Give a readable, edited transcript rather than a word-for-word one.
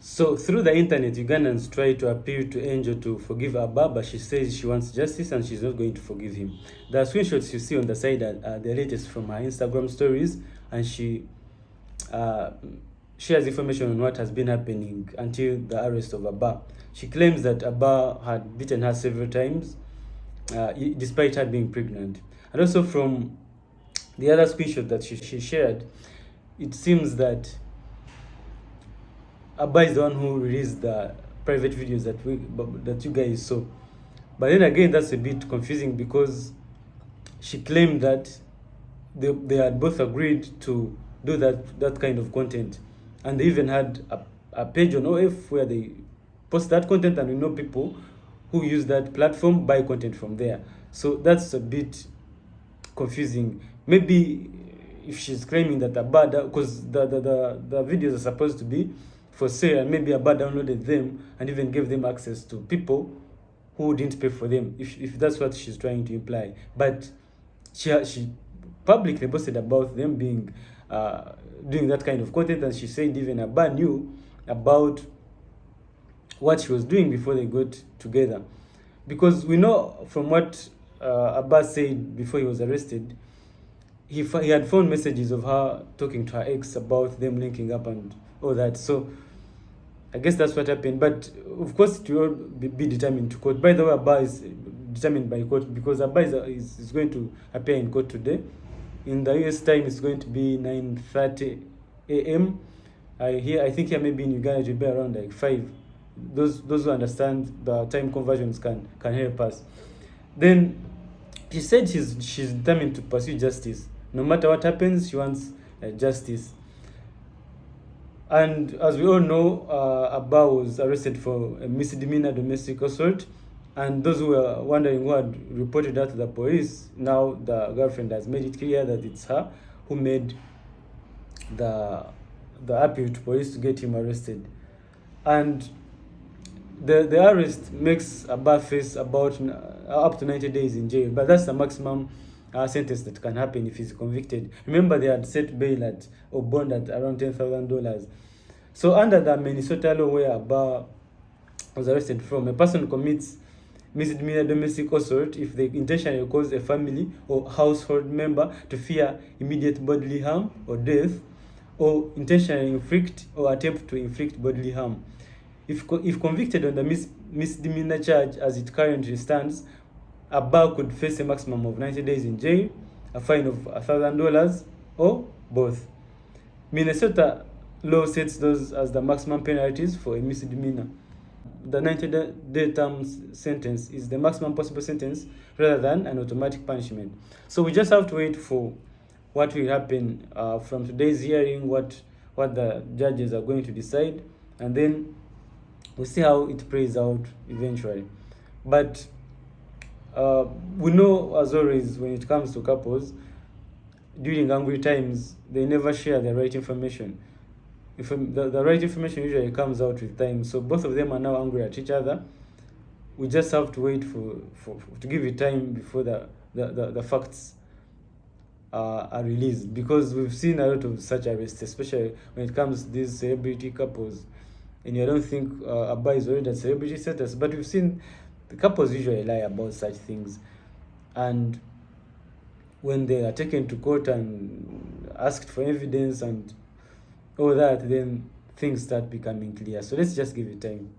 So through the internet, Ugandans try to appeal to Angel to forgive Abba, but she says she wants justice and she's not going to forgive him. The screenshots you see on the side are the latest from her Instagram stories, and she shares information on what has been happening until the arrest of Abba. She claims that Abba had beaten her several times, despite her being pregnant. And also from the other screenshot that she shared, it seems that Abba is the one who released the private videos that you guys saw. But then again, that's a bit confusing because she claimed that they had both agreed to do that kind of content, and they even had a page on OF where they post that content, and we know people who use that platform buy content from there. So that's a bit confusing. Maybe if she's claiming that Abba, because the videos are supposed to be for sale, and maybe Abba downloaded them and even gave them access to people who didn't pay for them, if that's what she's trying to imply. But she publicly posted about them being doing that kind of content, and she said even Abba knew about what she was doing before they got together. Because we know from what Abba said before he was arrested, he had found messages of her talking to her ex about them linking up and all that. So I guess that's what happened. But of course, it will be determined to court. By the way, Abba is determined by court because Abba is going to appear in court today. In the US time, it's going to be 9:30 a.m. I think here maybe in Uganda it will be around like 5. Those who understand the time conversions can help us. Then she said she's determined to pursue justice. No matter what happens, she wants justice. And as we all know, Abba was arrested for a misdemeanor domestic assault. And those who were wondering who had reported that to the police, now the girlfriend has made it clear that it's her who made the appeal to police to get him arrested. And the arrest makes Abba face about up to 90 days in jail, but that's the maximum sentence that can happen if he's convicted. Remember, they had set bail at or bond at around $10,000. So under the Minnesota law where Abba was arrested from, a person commits misdemeanor domestic assault if they intentionally cause a family or household member to fear immediate bodily harm or death, or intentionally inflict or attempt to inflict bodily harm. If convicted on the misdemeanor charge as it currently stands, Abba could face a maximum of 90 days in jail, a fine of $1,000, or both. Minnesota law sets those as the maximum penalties for a misdemeanor. The 90-day term sentence is the maximum possible sentence rather than an automatic punishment. So we just have to wait for what will happen from today's hearing, what the judges are going to decide, and then we'll see how it plays out eventually. But we know, as always, when it comes to couples, during angry times, they never share the right information. If the right information usually comes out with time, so both of them are now angry at each other. We just have to wait to give it time before the facts are released, because we've seen a lot of such arrests, especially when it comes to these celebrity couples. And I don't think Abba is already at celebrity status, but we've seen the couples usually lie about such things. And when they are taken to court and asked for evidence and all that, then things start becoming clear. So let's just give it time.